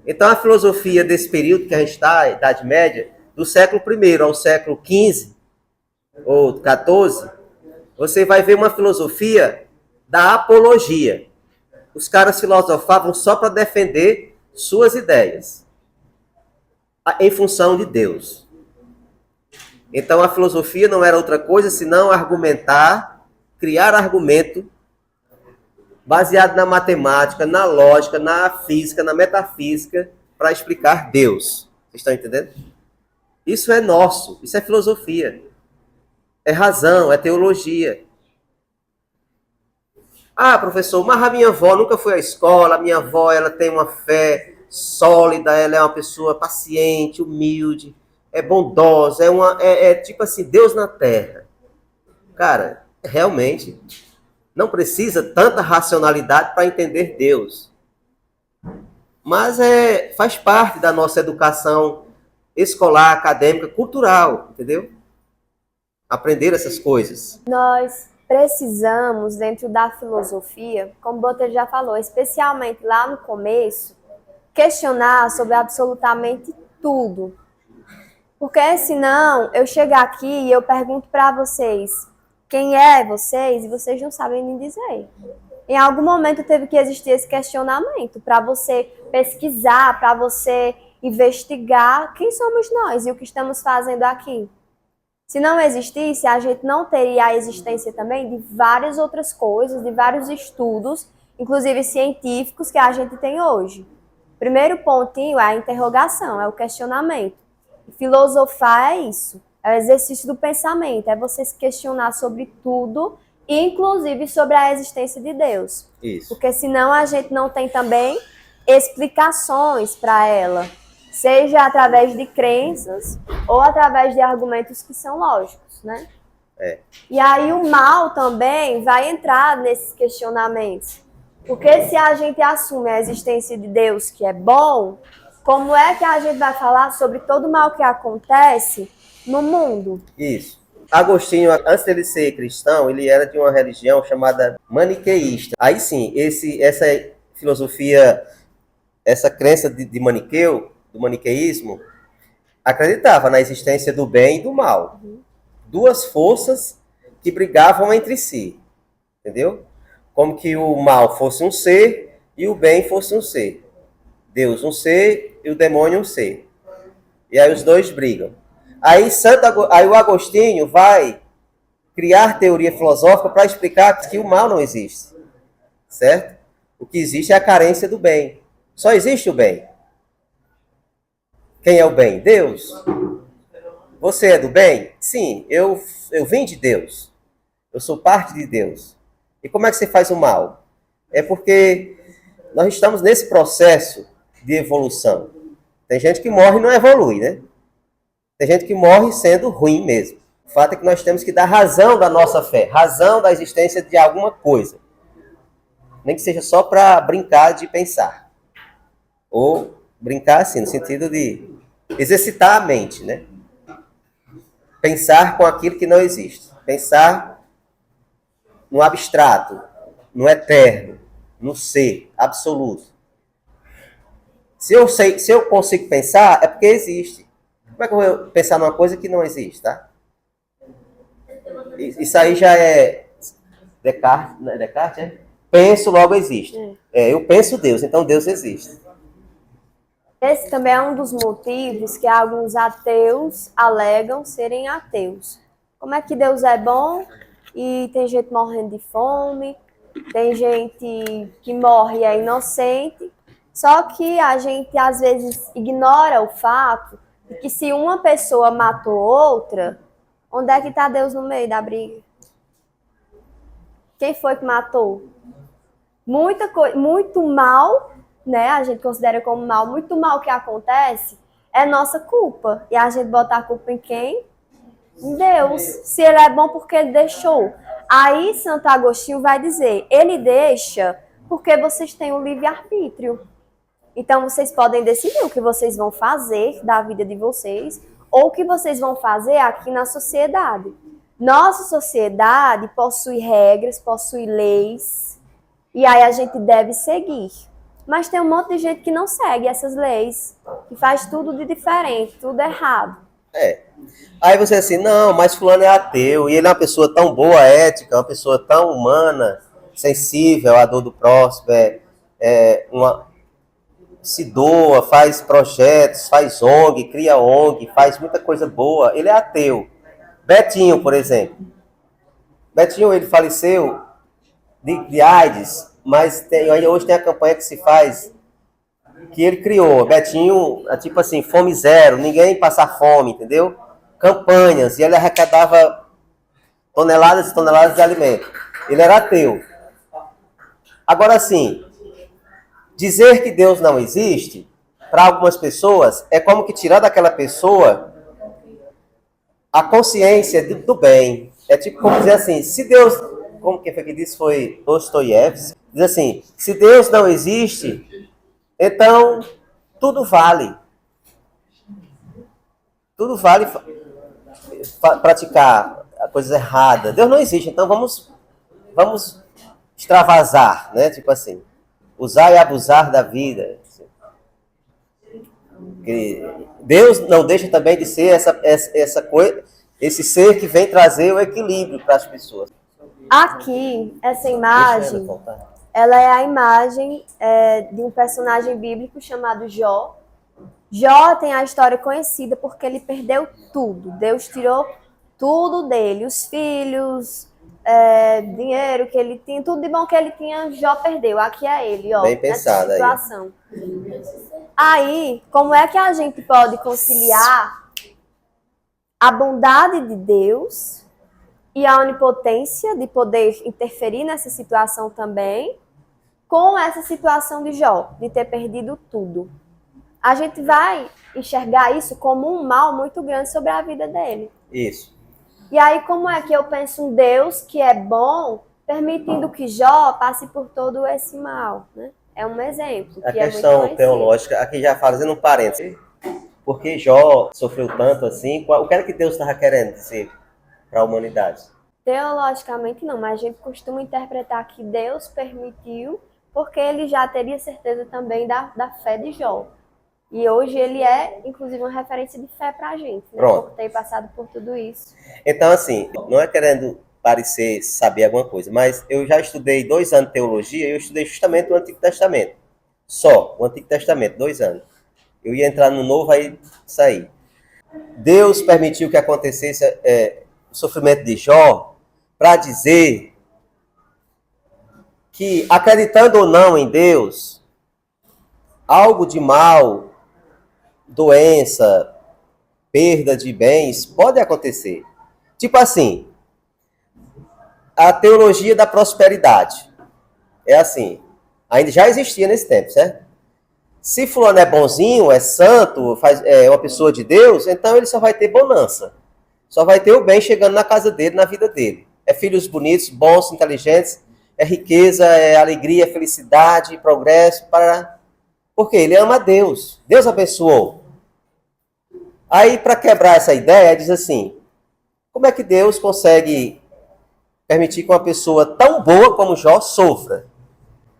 Então, a filosofia desse período que a gente está, a Idade Média, do século I ao século XV ou XIV, você vai ver uma filosofia da apologia. Os caras filosofavam só para defender suas ideias, em função de Deus. Então, a filosofia não era outra coisa senão argumentar, criar argumento baseado na matemática, na lógica, na física, na metafísica, para explicar Deus. Vocês estão entendendo? Isso é nosso, isso é filosofia. É razão, é teologia. Ah, professor, mas a minha avó nunca foi à escola, a minha avó ela tem uma fé sólida, ela é uma pessoa paciente, humilde, é bondosa, é tipo assim, Deus na terra. Cara, realmente... não precisa tanta racionalidade para entender Deus. Mas faz parte da nossa educação escolar, acadêmica, cultural, entendeu? Aprender essas coisas. Nós precisamos, dentro da filosofia, como o Botelho já falou, especialmente lá no começo, questionar sobre absolutamente tudo. Porque senão eu chegar aqui e eu pergunto para vocês quem é vocês e vocês não sabem me dizer. Em algum momento teve que existir esse questionamento para você pesquisar, para você investigar quem somos nós e o que estamos fazendo aqui. Se não existisse, a gente não teria a existência também de várias outras coisas, de vários estudos, inclusive científicos, que a gente tem hoje. Primeiro pontinho é a interrogação, é o questionamento. E filosofar é isso. É o exercício do pensamento, é você se questionar sobre tudo, inclusive sobre a existência de Deus. Isso. Porque senão a gente não tem também explicações para ela, seja através de crenças ou através de argumentos que são lógicos, né? E aí o mal também vai entrar nesses questionamentos. Porque se a gente assume a existência de Deus, que é bom, como é que a gente vai falar sobre todo o mal que acontece no mundo? Isso. Agostinho, antes dele ser cristão, ele era de uma religião chamada maniqueísta. Aí sim, essa filosofia, essa crença de maniqueu, do maniqueísmo, acreditava na existência do bem e do mal. Duas forças que brigavam entre si. Entendeu? Como que o mal fosse um ser e o bem fosse um ser. Deus um ser e o demônio um ser. E aí os dois brigam. Aí o Agostinho vai criar teoria filosófica para explicar que o mal não existe. Certo? O que existe é a carência do bem. Só existe o bem. Quem é o bem? Deus. Você é do bem? Sim, eu vim de Deus. Eu sou parte de Deus. E como é que você faz o mal? É porque nós estamos nesse processo de evolução. Tem gente que morre e não evolui, né? Tem gente que morre sendo ruim mesmo. O fato é que nós temos que dar razão da nossa fé, razão da existência de alguma coisa. Nem que seja só para brincar de pensar. Ou brincar assim, no sentido de exercitar a mente, né? Pensar com aquilo que não existe. Pensar no abstrato, no eterno, no ser absoluto. Se eu consigo pensar, é porque existe. Como é que eu vou pensar numa coisa que não existe, tá? Isso aí já é Descartes, não é Descartes, é? Penso, logo existe. Eu penso Deus, então Deus existe. Esse também é um dos motivos que alguns ateus alegam serem ateus. Como é que Deus é bom e tem gente morrendo de fome, tem gente que morre e é inocente, só que a gente às vezes ignora o fato de que se uma pessoa matou outra, onde é que está Deus no meio da briga? Quem foi que matou? Muito mal, né? A gente considera como mal, muito mal que acontece é nossa culpa. E a gente bota a culpa em quem? Em Deus. Se ele é bom, porque ele deixou. Aí Santo Agostinho vai dizer, ele deixa porque vocês têm o livre-arbítrio. Então vocês podem decidir o que vocês vão fazer da vida de vocês ou o que vocês vão fazer aqui na sociedade. Nossa sociedade possui regras, possui leis, e aí a gente deve seguir. Mas tem um monte de gente que não segue essas leis, que faz tudo de diferente, tudo errado. Aí você assim, não, mas fulano é ateu, e ele é uma pessoa tão boa, ética, uma pessoa tão humana, sensível à dor do próximo, se doa, faz projetos, faz ONG, cria ONG, faz muita coisa boa. Ele é ateu. Betinho, por exemplo. Betinho, ele faleceu de AIDS, mas hoje tem a campanha que se faz, que ele criou. Betinho, tipo assim, fome zero, ninguém passar fome, entendeu? Campanhas, e ele arrecadava toneladas e toneladas de alimento. Ele era ateu. Agora, sim, dizer que Deus não existe, para algumas pessoas, é como que tirar daquela pessoa a consciência do bem. É tipo como dizer assim, se Deus, como quem foi que disse, foi Dostoiévski, diz assim, se Deus não existe, então tudo vale. Tudo vale praticar coisas erradas. Deus não existe, então vamos extravasar, né? Tipo assim, usar e abusar da vida. Deus não deixa também de ser essa coisa, esse ser que vem trazer o equilíbrio para as pessoas. Aqui, essa imagem, ela é a imagem de um personagem bíblico chamado Jó. Jó tem a história conhecida porque ele perdeu tudo. Deus tirou tudo dele, os filhos, dinheiro que ele tinha, tudo de bom que ele tinha, Jó perdeu. Aqui é ele, ó, bem pensado, nessa situação. Aí, como é que a gente pode conciliar a bondade de Deus e a onipotência de poder interferir nessa situação também, com essa situação de Jó, de ter perdido tudo. A gente vai enxergar isso como um mal muito grande sobre a vida dele. Isso. E aí, como é que eu penso um Deus que é bom, permitindo que Jó passe por todo esse mal, né? É um exemplo. A que é questão muito teológica, aqui já fazendo um parênteses, porque Jó sofreu tanto assim, o que era que Deus estava querendo dizer para a humanidade? Teologicamente não, mas a gente costuma interpretar que Deus permitiu, porque ele já teria certeza também da fé de Jó. E hoje ele é, inclusive, uma referência de fé para a gente, né? Pronto. Por ter passado por tudo isso. Então, assim, não é querendo parecer saber alguma coisa, mas eu já estudei 2 anos de teologia e eu estudei justamente o Antigo Testamento. Só o Antigo Testamento, 2 anos. Eu ia entrar no Novo, aí saí. Deus permitiu que acontecesse o sofrimento de Jó para dizer que, acreditando ou não em Deus, algo de mal, doença, perda de bens, pode acontecer. Tipo assim, a teologia da prosperidade. É assim, ainda já existia nesse tempo, certo? Se fulano é bonzinho, é santo, é uma pessoa de Deus, então ele só vai ter bonança. Só vai ter o bem chegando na casa dele, na vida dele. É filhos bonitos, bons, inteligentes, é riqueza, é alegria, é felicidade, progresso, porque ele ama a Deus. Deus abençoou. Aí, para quebrar essa ideia, diz assim, como é que Deus consegue permitir que uma pessoa tão boa como Jó sofra?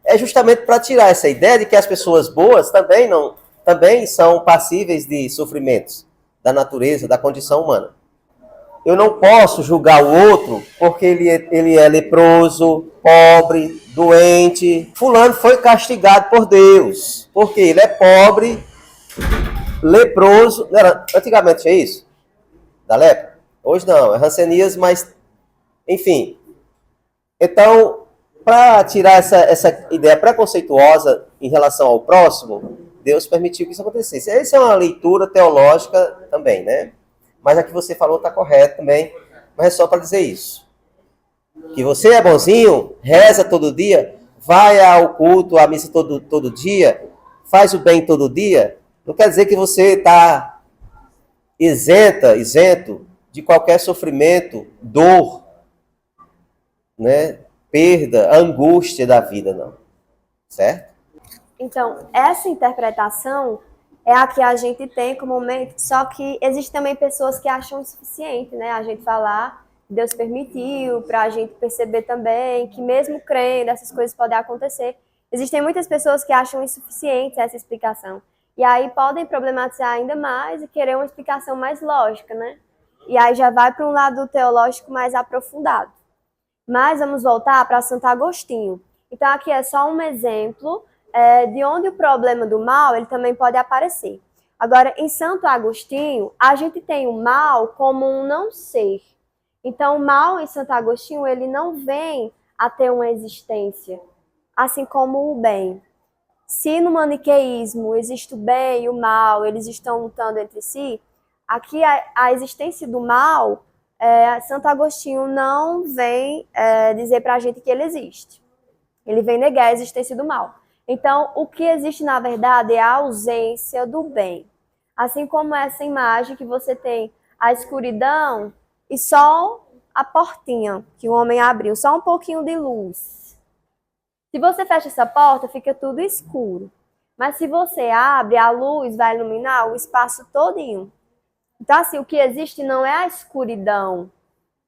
É justamente para tirar essa ideia de que as pessoas boas também são passíveis de sofrimentos da natureza, da condição humana. Eu não posso julgar o outro porque ele é leproso, pobre, doente. Fulano foi castigado por Deus, porque ele é pobre, leproso. Antigamente tinha isso? Da lepra? Hoje não, é Hanseníase, mas enfim. Então, para tirar essa ideia preconceituosa em relação ao próximo, Deus permitiu que isso acontecesse. Essa é uma leitura teológica também, né? Mas a que você falou está correta também, mas é só para dizer isso. Que você é bonzinho, reza todo dia, vai ao culto, à missa todo dia, faz o bem todo dia, não quer dizer que você está isento de qualquer sofrimento, dor, né? Perda, angústia da vida, não. Certo? Então, essa interpretação é a que a gente tem como momento, só que existem também pessoas que acham insuficiente, né? A gente falar que Deus permitiu, para a gente perceber também que mesmo crendo, essas coisas podem acontecer. Existem muitas pessoas que acham insuficiente essa explicação. E aí podem problematizar ainda mais e querer uma explicação mais lógica, né? E aí já vai para um lado teológico mais aprofundado. Mas vamos voltar para Santo Agostinho. Então aqui é só um exemplo de onde o problema do mal ele também pode aparecer. Agora, em Santo Agostinho, a gente tem o mal como um não ser. Então, o mal em Santo Agostinho, ele não vem a ter uma existência, assim como o bem. Se no maniqueísmo existe o bem e o mal, eles estão lutando entre si, aqui a existência do mal, Santo Agostinho não vem dizer para a gente que ele existe. Ele vem negar a existência do mal. Então, o que existe, na verdade, é a ausência do bem. Assim como essa imagem que você tem a escuridão e só a portinha que o homem abriu, só um pouquinho de luz. Se você fecha essa porta, fica tudo escuro. Mas se você abre, a luz vai iluminar o espaço todinho. Então, assim, o que existe não é a escuridão,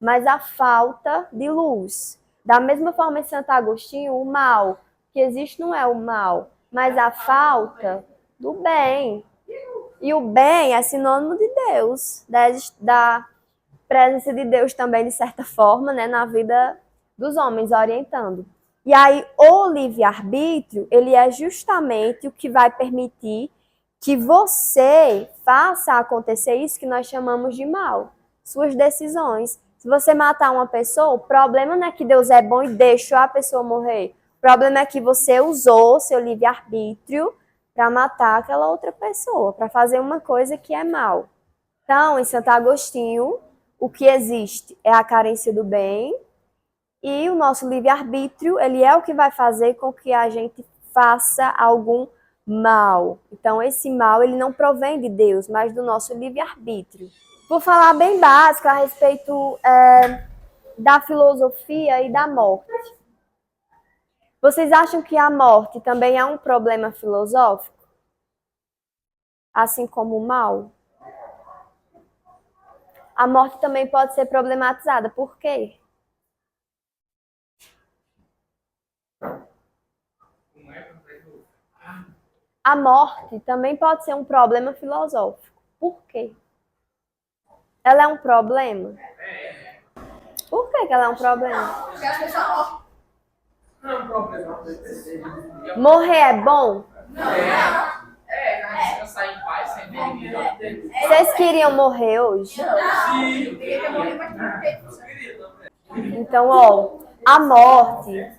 mas a falta de luz. Da mesma forma, em Santo Agostinho, o mal que existe não é o mal, mas a falta do bem. E o bem é sinônimo de Deus, da presença de Deus também, de certa forma, né, na vida dos homens, orientando. E aí, o livre-arbítrio, ele é justamente o que vai permitir que você faça acontecer isso que nós chamamos de mal, suas decisões. Se você matar uma pessoa, o problema não é que Deus é bom e deixou a pessoa morrer. O problema é que você usou seu livre-arbítrio para matar aquela outra pessoa, para fazer uma coisa que é mal. Então, em Santo Agostinho, o que existe é a carência do bem E o nosso livre-arbítrio, ele é o que vai fazer com que a gente faça algum mal. Então, esse mal, ele não provém de Deus, mas do nosso livre-arbítrio. Vou falar bem básico a respeito da filosofia e da morte. Vocês acham que a morte também é um problema filosófico? Assim como o mal? A morte também pode ser problematizada. Por quê? A morte também pode ser um problema filosófico. Por quê? Ela é um problema? Por que ela é um problema? Não é um problema. Morrer é bom? Descansar em paz, sem perigo. Vocês queriam morrer hoje? Sim, eu queria. Então, ó, a morte,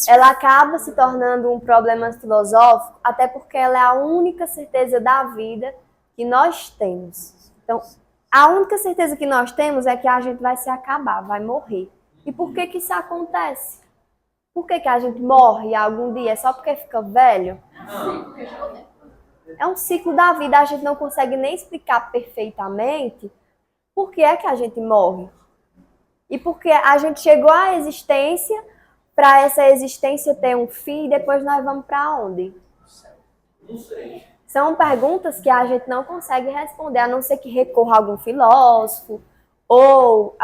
ela acaba se tornando um problema filosófico, até porque ela é a única certeza da vida que nós temos. Então, a única certeza que nós temos é que a gente vai se acabar, vai morrer. E por que que isso acontece? Por que que a gente morre algum dia? É só porque fica velho? É um ciclo da vida, a gente não consegue nem explicar perfeitamente por que é que a gente morre. E porque a gente chegou à existência, para essa existência ter um fim, e depois nós vamos para onde? Não sei. São perguntas que a gente não consegue responder, a não ser que recorra a algum filósofo ou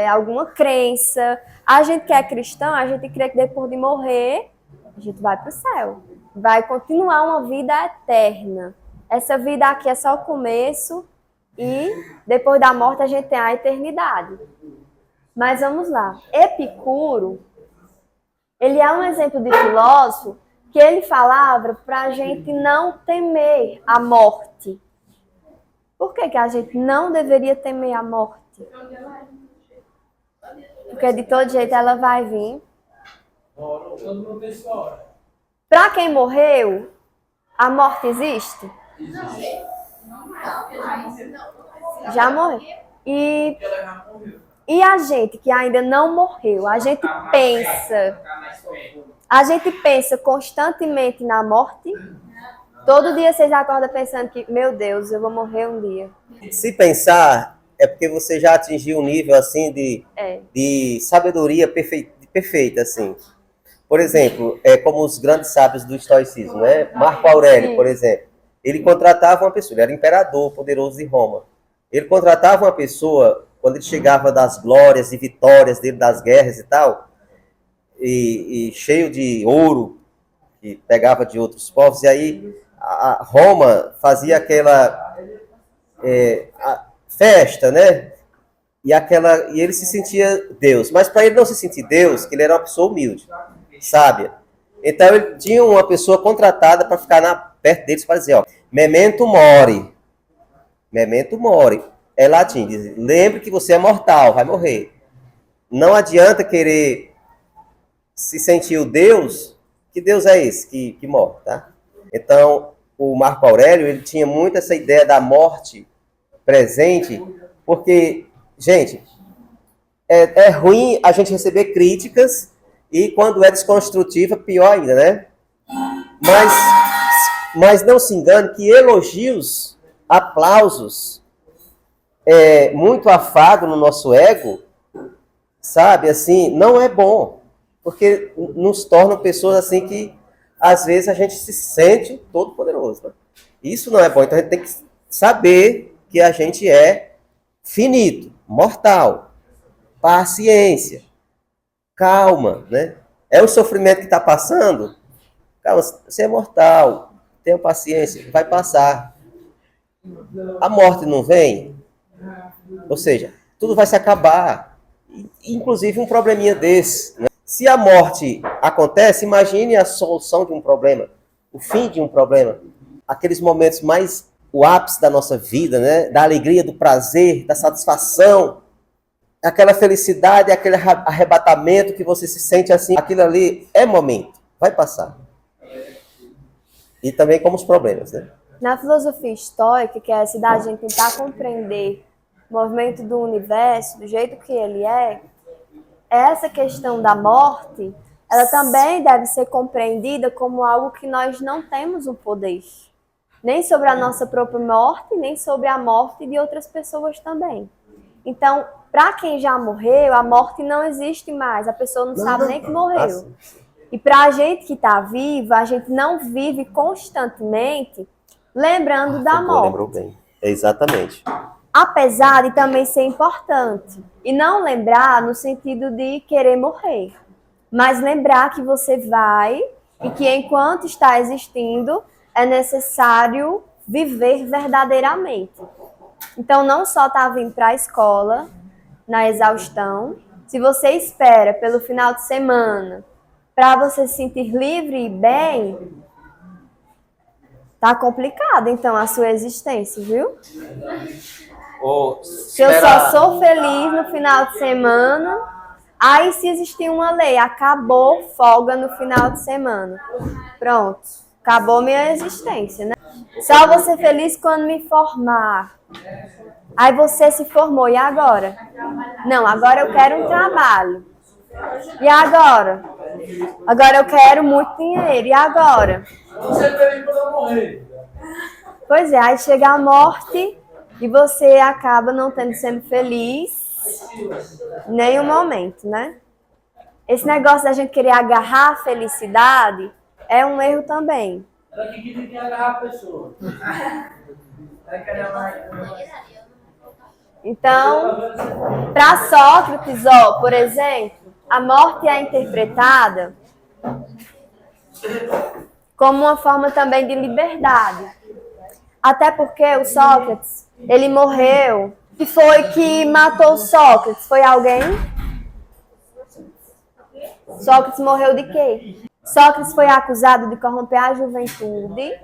alguma crença. A gente que é cristão, a gente crê que depois de morrer, a gente vai para o céu. Vai continuar uma vida eterna. Essa vida aqui é só o começo e depois da morte a gente tem a eternidade. Mas vamos lá. Epicuro, ele é um exemplo de filósofo que ele falava para a gente não temer a morte. Por que que a gente não deveria temer a morte? Porque de todo jeito ela vai vir. Todo mundo tem sua hora. Para quem morreu, a morte existe? Já morreu. E a gente que ainda não morreu, a gente pensa constantemente na morte. Todo dia vocês acordam pensando que, meu Deus, eu vou morrer um dia. Se pensar, é porque você já atingiu um nível assim de sabedoria perfeita, assim. Por exemplo, é como os grandes sábios do estoicismo, né? Marco Aurélio, por exemplo. Ele contratava uma pessoa, ele era imperador poderoso de Roma. Ele contratava uma pessoa, quando ele chegava das glórias e vitórias dele, das guerras e tal, e cheio de ouro, que pegava de outros povos, e aí a Roma fazia aquela festa, né? E ele se sentia Deus. Mas para ele não se sentir Deus, que ele era uma pessoa humilde, sábia. Então ele tinha uma pessoa contratada para ficar perto deles para dizer, ó, memento mori. Memento mori. É latim, diz, lembre que você é mortal, vai morrer. Não adianta querer se sentir o Deus, que Deus é esse que morre, tá? Então, o Marco Aurélio, ele tinha muito essa ideia da morte presente, porque, gente, é ruim a gente receber críticas e quando é desconstrutiva, pior ainda, né? Mas não se engane que elogios, aplausos, muito afago no nosso ego, sabe, assim, não é bom, porque nos torna pessoas assim que, às vezes, a gente se sente todo poderoso, né? Isso não é bom, então a gente tem que saber que a gente é finito, mortal, paciência, calma, né? É o sofrimento que está passando? Calma, você é mortal, tenha paciência, vai passar. A morte não vem? Ou seja, tudo vai se acabar. Inclusive um probleminha desse, né? Se a morte acontece, imagine a solução de um problema, o fim de um problema. Aqueles momentos mais, o ápice da nossa vida, né? Da alegria, do prazer, da satisfação, aquela felicidade, aquele arrebatamento que você se sente assim, aquilo ali é momento, vai passar. E também como os problemas, né? Na filosofia estoica, que é essa da gente tentar compreender o movimento do universo, do jeito que ele é essa questão da morte, ela também deve ser compreendida como algo que nós não temos o poder. Nem sobre a nossa própria morte, nem sobre a morte de outras pessoas também. Então, para quem já morreu, a morte não existe mais. A pessoa não sabe nem que morreu. E para a gente que está viva, a gente não vive constantemente lembrando da morte. Lembrou bem. Exatamente. Apesar de também ser importante. E não lembrar no sentido de querer morrer. Mas lembrar que você vai e que enquanto está existindo, é necessário viver verdadeiramente. Então, não só tá vindo para a escola, na exaustão. Se você espera pelo final de semana para você se sentir livre e bem, tá complicado, então, a sua existência, viu? Se eu só sou feliz no final de semana, aí se existir uma lei, acabou folga no final de semana. Pronto, acabou minha existência, né? Só vou ser feliz quando me formar. Aí você se formou, e agora? Não, agora eu quero um trabalho. E agora? Agora eu quero muito dinheiro. E agora? Você feliz quando eu morrer. Pois é, aí chega a morte e você acaba não sendo feliz em nenhum momento, né? Esse negócio da gente querer agarrar a felicidade é um erro também. Ela que queria agarrar a pessoa. Então, para Sócrates, por exemplo, a morte é interpretada como uma forma também de liberdade. Até porque o Sócrates, ele morreu. E foi que matou Sócrates? Foi alguém? Sócrates morreu de quê? Sócrates foi acusado de corromper a juventude,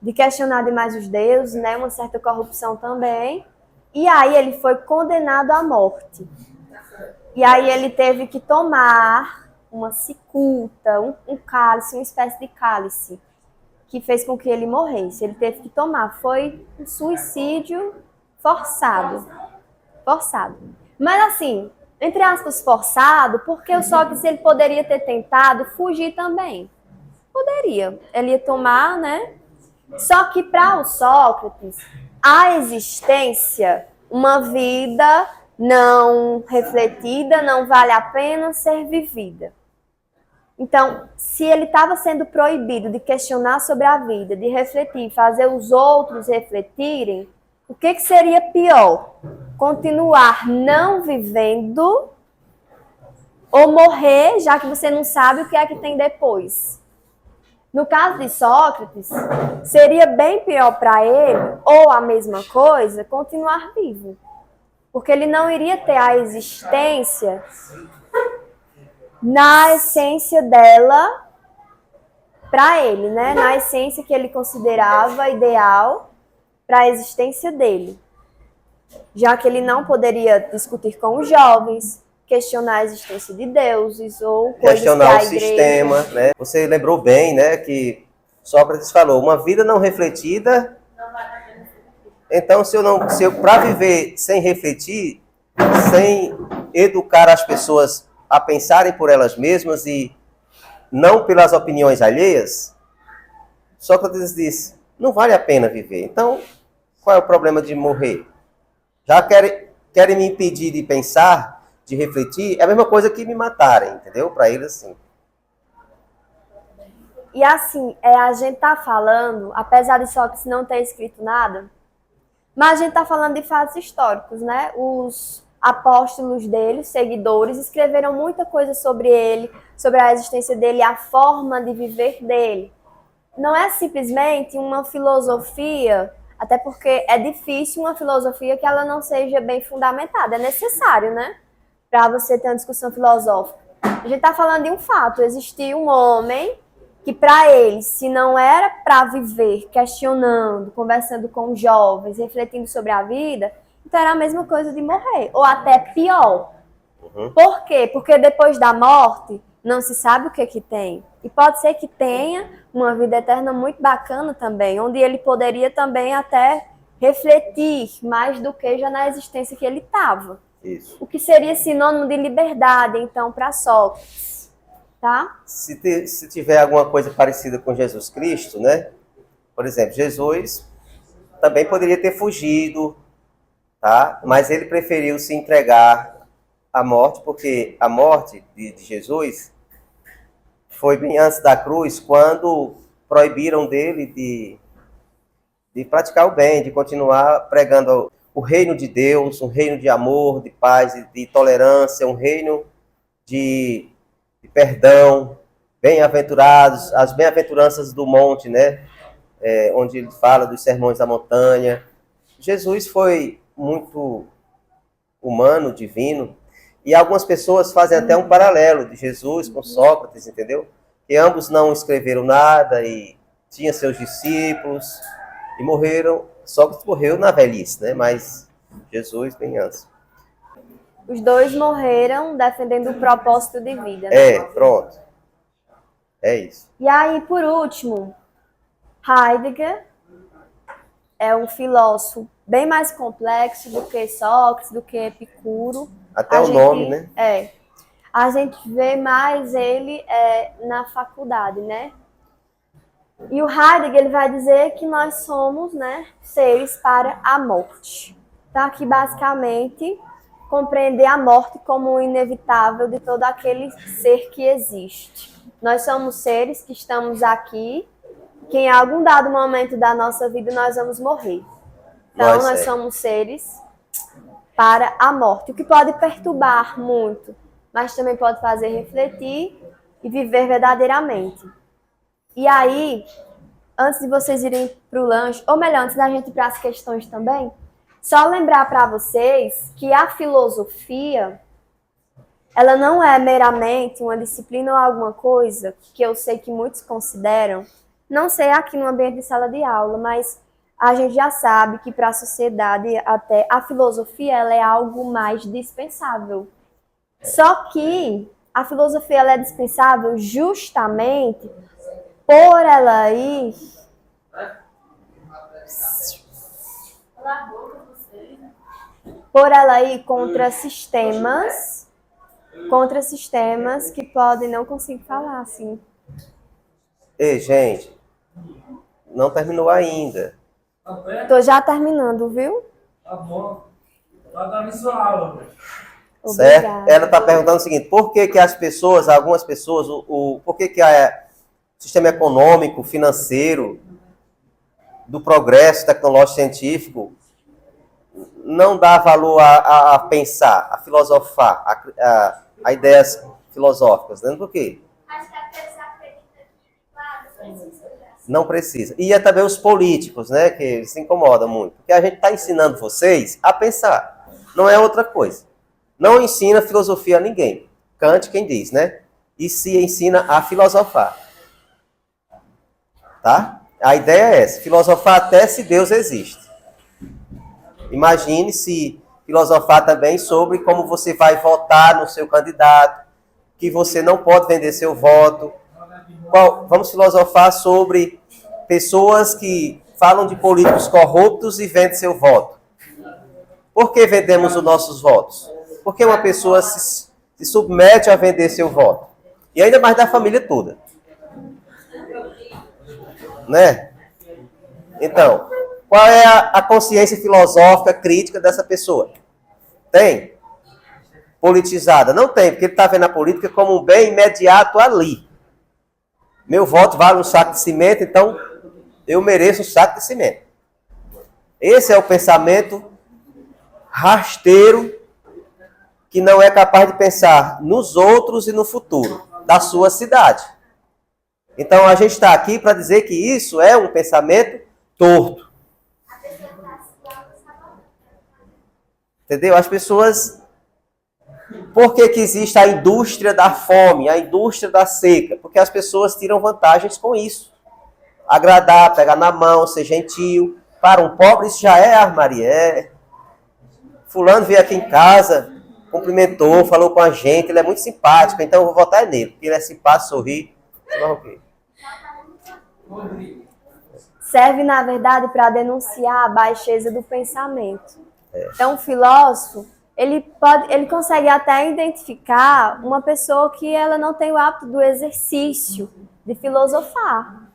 de questionar demais os deuses, né? Uma certa corrupção também. E aí ele foi condenado à morte. E aí ele teve que tomar uma cicuta, um cálice, uma espécie de cálice, que fez com que ele morresse. Ele teve que tomar. Foi um suicídio forçado. Forçado. Mas assim, entre aspas, forçado, porque o Sócrates ele poderia ter tentado fugir também. Poderia. Ele ia tomar, né? Só que para o Sócrates, a existência, uma vida não refletida, não vale a pena ser vivida. Então, se ele estava sendo proibido de questionar sobre a vida, de refletir, fazer os outros refletirem, o que seria pior? Continuar não vivendo ou morrer, já que você não sabe o que é que tem depois? No caso de Sócrates, seria bem pior para ele, ou a mesma coisa, continuar vivo. Porque ele não iria ter a existência na essência dela para ele, né? Na essência que ele considerava ideal para a existência dele. Já que ele não poderia discutir com os jovens, questionar a existência de deuses ou coisas questionar que a o sistema, né? Você lembrou bem, né, que Sócrates falou, uma vida não refletida. Então, se eu para viver sem refletir, sem educar as pessoas a pensarem por elas mesmas e não pelas opiniões alheias, Sócrates disse, não vale a pena viver. Então, qual é o problema de morrer? Já querem me impedir de pensar, de refletir, é a mesma coisa que me matarem, entendeu? Para eles, assim. E assim, a gente tá falando, apesar de Sócrates não ter escrito nada, mas a gente tá falando de fatos históricos, né? Os apóstolos dele, seguidores, escreveram muita coisa sobre ele, sobre a existência dele, a forma de viver dele. Não é simplesmente uma filosofia, até porque é difícil uma filosofia que ela não seja bem fundamentada, é necessário, né? Para você ter uma discussão filosófica. A gente está falando de um fato, existia um homem que para ele, se não era para viver questionando, conversando com jovens, refletindo sobre a vida, então era a mesma coisa de morrer, ou até pior. Por quê? Porque depois da morte, não se sabe o que tem. E pode ser que tenha uma vida eterna muito bacana também, onde ele poderia também até refletir mais do que já na existência que ele estava. Isso. o que seria sinônimo de liberdade, então, para Sócrates, tá? Se tiver alguma coisa parecida com Jesus Cristo, né? Por exemplo, Jesus também poderia ter fugido, tá? Mas ele preferiu se entregar à morte, porque a morte de Jesus foi bem antes da cruz, quando proibiram dele de praticar o bem, de continuar pregando o reino de Deus, um reino de amor, de paz, de tolerância, um reino de perdão, bem-aventurados, as bem-aventuranças do monte, né? Onde ele fala dos sermões da montanha. Jesus foi muito humano, divino, e algumas pessoas fazem até um paralelo de Jesus com Sócrates, entendeu? Que ambos não escreveram nada e tinham seus discípulos e morreram. Sócrates morreu na velhice, né? Mas Jesus bem antes. Os dois morreram defendendo o propósito de vida, né? Pronto. É isso. E aí, por último, Heidegger é um filósofo bem mais complexo do que Sócrates, do que Epicuro. Até o nome, né? A gente vê mais ele na faculdade, né? E o Heidegger ele vai dizer que nós somos, né, seres para a morte. Então, aqui, basicamente, compreender a morte como o inevitável de todo aquele ser que existe. Nós somos seres que estamos aqui, que em algum dado momento da nossa vida nós vamos morrer. Então, nós somos seres para a morte, o que pode perturbar muito, mas também pode fazer refletir e viver verdadeiramente. E aí, antes de vocês irem para o lanche, ou melhor, antes da gente ir para as questões também, só lembrar para vocês que a filosofia, ela não é meramente uma disciplina ou alguma coisa que eu sei que muitos consideram, não sei aqui no ambiente de sala de aula, mas a gente já sabe que para a sociedade até a filosofia ela é algo mais dispensável. Só que a filosofia ela é dispensável justamente por ela ir contra sistemas que podem, não consigo falar assim. Ei, gente, não terminou ainda. Tô já terminando, viu? Tá bom. Tá dando sua aula. Certo? Ela está perguntando o seguinte: por que que as pessoas, algumas pessoas, por que que o sistema econômico, financeiro, do progresso tecnológico científico não dá valor a pensar, a filosofar, a ideias filosóficas, né? Por quê? Acho que a pessoa acredita que, claro, não precisa. E é também os políticos, né, que se incomodam muito. Porque a gente está ensinando vocês a pensar. Não é outra coisa. Não ensina filosofia a ninguém. Kant quem diz, né? E se ensina a filosofar. Tá? A ideia é essa. Filosofar até se Deus existe. Imagine se filosofar também sobre como você vai votar no seu candidato, que você não pode vender seu voto. Vamos filosofar sobre pessoas que falam de políticos corruptos e vendem seu voto. Por que vendemos os nossos votos? Porque uma pessoa se submete a vender seu voto. E ainda mais da família toda. Né? Então, qual é a consciência filosófica crítica dessa pessoa? Tem? Politizada? Não tem, porque ele está vendo a política como um bem imediato ali. Meu voto vale um saco de cimento, então eu mereço um saco de cimento. Esse é o pensamento rasteiro que não é capaz de pensar nos outros e no futuro da sua cidade. Então a gente está aqui para dizer que isso é um pensamento torto. Entendeu? As pessoas... Por que que existe a indústria da fome, a indústria da seca? Porque as pessoas tiram vantagens com isso. Agradar, pegar na mão, ser gentil. Para um pobre isso já é armaria. Fulano veio aqui em casa, cumprimentou, falou com a gente, ele é muito simpático, então eu vou votar nele. Porque ele é simpático, sorri. Serve, na verdade, para denunciar a baixeza do pensamento. Então, o filósofo, ele consegue até identificar uma pessoa que ela não tem o hábito do exercício, de filosofar.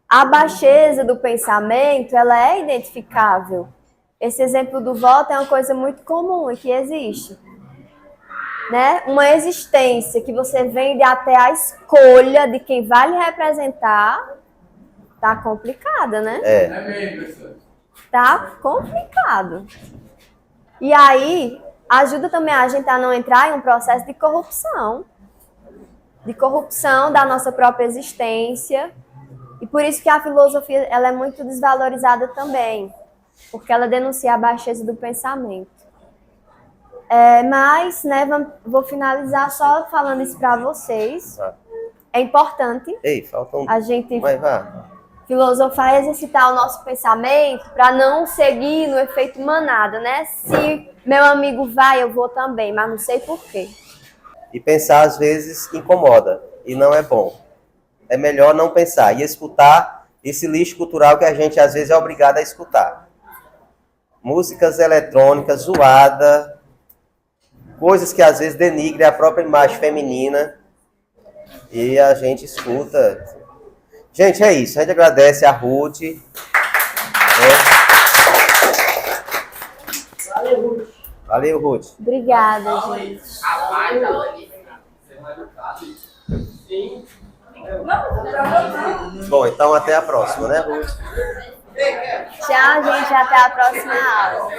A baixeza do pensamento, ela é identificável. Esse exemplo do voto é uma coisa muito comum e que existe. Né? Uma existência que você vende até a escolha de quem vai lhe representar, tá complicada, né? É mesmo, professor. Tá complicado. E aí, ajuda também a gente a não entrar em um processo de corrupção da nossa própria existência. E por isso que a filosofia ela é muito desvalorizada também, porque ela denuncia a baixeza do pensamento. Mas, né, vou finalizar só falando isso para vocês. É importante a gente filosofar e exercitar o nosso pensamento para não seguir no efeito manada, né? Se meu amigo vai, eu vou também, mas não sei por quê. E pensar, às vezes, incomoda e não é bom. É melhor não pensar e escutar esse lixo cultural que a gente, às vezes, é obrigado a escutar. Músicas eletrônicas, zoada, coisas que, às vezes, denigrem a própria imagem feminina e a gente escuta. Gente, é isso. A gente agradece a Ruth. Valeu, Ruth. Obrigada, gente. Bom, então até a próxima, né, Ruth? Tchau, gente. Até a próxima aula.